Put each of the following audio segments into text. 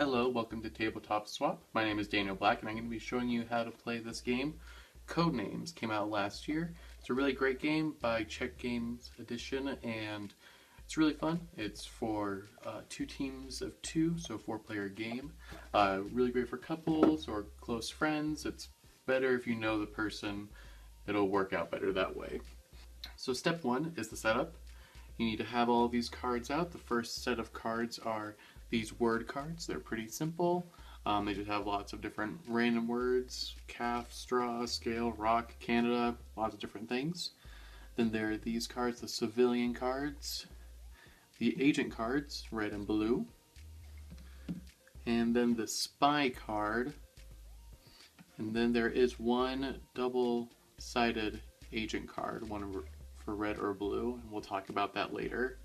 Hello, welcome to Tabletop Swap. My name is Daniel Black and I'm going to be showing you how to play this game. Codenames came out last year. It's a really great game by Czech Games Edition and it's really fun. It's for two teams of two, so a 4-player game. Really great for couples or close friends. It's better if you know the person. It'll work out better that way. So step one is the setup. You need to have all of these cards out. The first set of cards are these word cards. They're pretty simple. They just have lots of different random words: calf, straw, scale, rock, Canada, lots of different things. Then there are these cards, the civilian cards, the agent cards, red and blue, and then the spy card. And then there is one double-sided agent card, one for red or blue, and we'll talk about that later.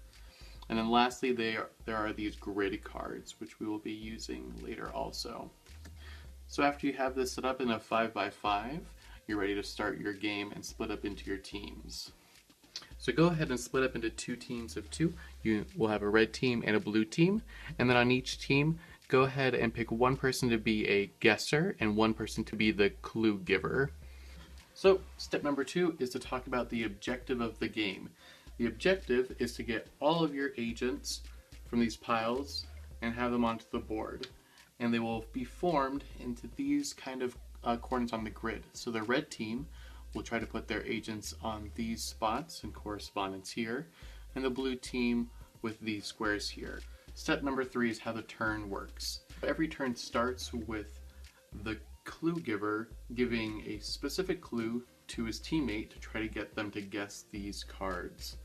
And then lastly, there are these grid cards, which we will be using later also. So after you have this set up in a 5x5, you're ready to start your game and split up into your teams. So go ahead and split up into two teams of two. You will have a red team and a blue team. And then on each team, go ahead and pick one person to be a guesser and one person to be the clue giver. So step number 2 is to talk about the objective of the game. The objective is to get all of your agents from these piles and have them onto the board. And they will be formed into these kind of corners on the grid. So the red team will try to put their agents on these spots in correspondence here, and the blue team with these squares here. Step number 3 is how the turn works. Every turn starts with the clue giver giving a specific clue to his teammate to try to get them to guess these cards.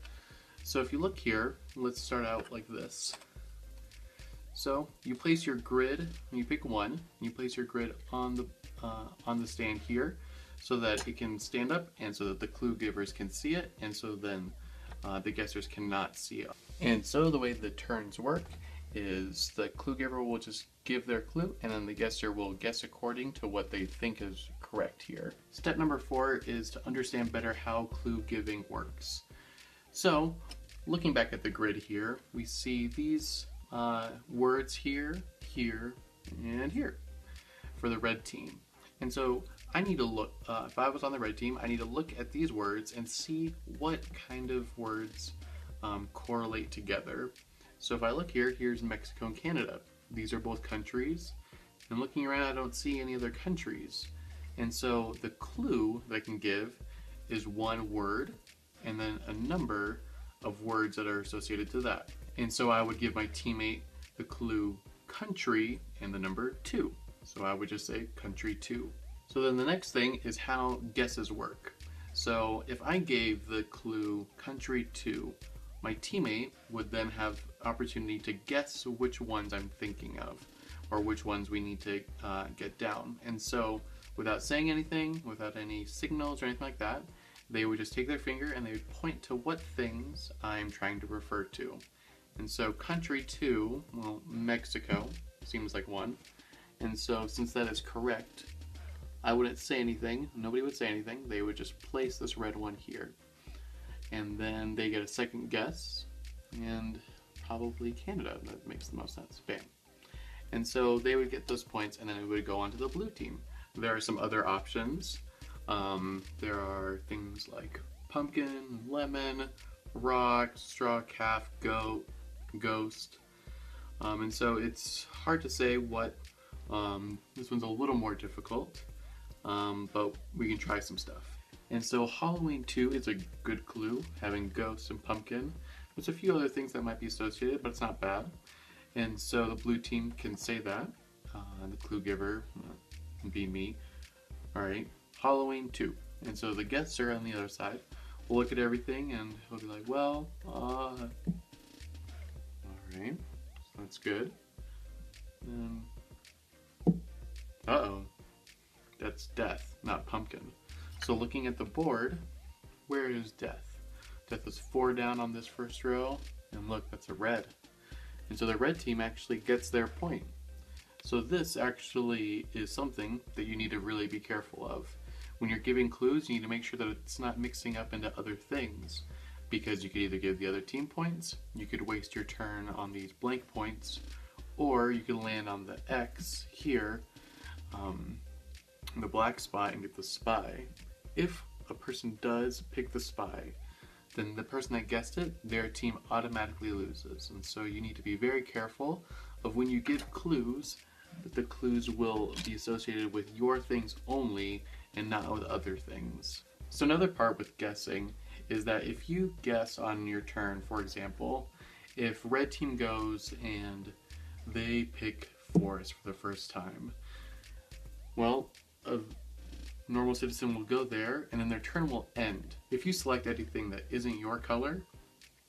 So if you look here, let's start out like this. So you place your grid, and you pick one, and you place your grid on the stand here so that it can stand up and so that the clue givers can see it, and so then the guessers cannot see it. And so the way the turns work is the clue giver will just give their clue and then the guesser will guess according to what they think is correct here. Step number 4 is to understand better how clue giving works. So looking back at the grid here, we see these words here, here, and here for the red team. And so I need to look, if I was on the red team, I need to look at these words and see what kind of words correlate together. So if I look here, here's Mexico and Canada. These are both countries. And looking around, I don't see any other countries. And so the clue that I can give is one word and then a number of words that are associated to that. And so I would give my teammate the clue country and the number 2. So I would just say country 2. So then the next thing is how guesses work. So if I gave the clue country 2, my teammate would then have opportunity to guess which ones I'm thinking of, or which ones we need to get down. And so without saying anything, without any signals or anything like that, they would just take their finger and they would point to what things I'm trying to refer to. And so country 2, well, Mexico seems like one. And so since that is correct, I wouldn't say anything, nobody would say anything, they would just place this red one here. And then they get a second guess, and probably Canada, that makes the most sense, bam. And so they would get those points and then it would go on to the blue team. There are some other options. There are things like pumpkin, lemon, rock, straw, calf, goat, ghost. And so it's hard to say what, this one's a little more difficult, but we can try some stuff. And so Halloween 2 is a good clue, having ghosts and pumpkin. There's a few other things that might be associated, but it's not bad. And so the blue team can say that. The clue giver can be me. Alright, Halloween 2. And so the guesser on the other side will look at everything and he'll be like, well, alright, that's good. Uh-oh, that's death, not pumpkin. So looking at the board, where is death? Death is 4 down on this first row, and look, that's a red. And so the red team actually gets their point. So this actually is something that you need to really be careful of. When you're giving clues, you need to make sure that it's not mixing up into other things, because you could either give the other team points, you could waste your turn on these blank points, or you can land on the X here, the black spot, and get the spy. If a person does pick the spy, then the person that guessed it, their team automatically loses. And so you need to be very careful of when you give clues, that the clues will be associated with your things only and not with other things. So another part with guessing is that if you guess on your turn, for example, if red team goes and they pick forest for the first time, well, a normal citizen will go there and then their turn will end. If you select anything that isn't your color,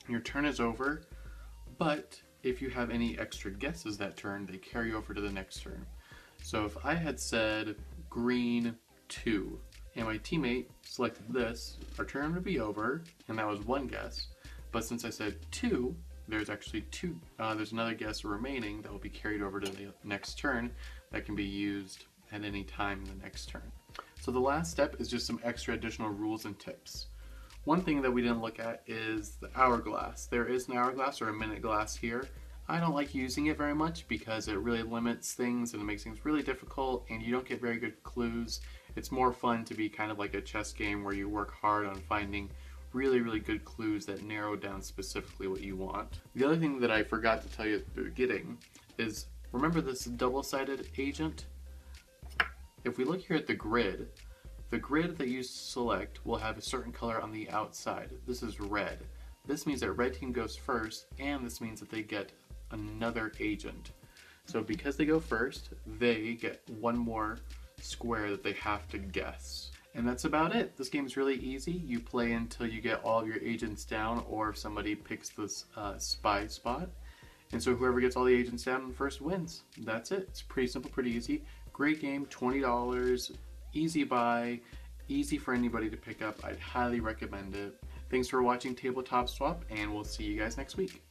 your turn is over, but if you have any extra guesses that turn, they carry over to the next turn. So if I had said green 2 and my teammate selected this, our turn would be over, and that was one guess. But since I said 2, there's actually there's another guess remaining that will be carried over to the next turn that can be used at any time in the next turn. So the last step is just some extra additional rules and tips. One thing that we didn't look at is the hourglass. There is an hourglass or a minute glass here. I don't like using it very much because it really limits things and it makes things really difficult and you don't get very good clues. It's more fun to be kind of like a chess game where you work hard on finding really good clues that narrow down specifically what you want. The other thing that I forgot to tell you at the beginning is, remember this double-sided agent? If we look here at the grid that you select will have a certain color on the outside. This is red. This means that red team goes first, and this means that they get another agent. So because they go first, they get one more square that they have to guess. And that's about it. This game is really easy. You play until you get all of your agents down, or if somebody picks this spy spot. And so whoever gets all the agents down first wins. That's it. It's pretty simple, pretty easy. Great game, $20, easy buy, easy for anybody to pick up. I'd highly recommend it. Thanks for watching Tabletop Swap, and we'll see you guys next week.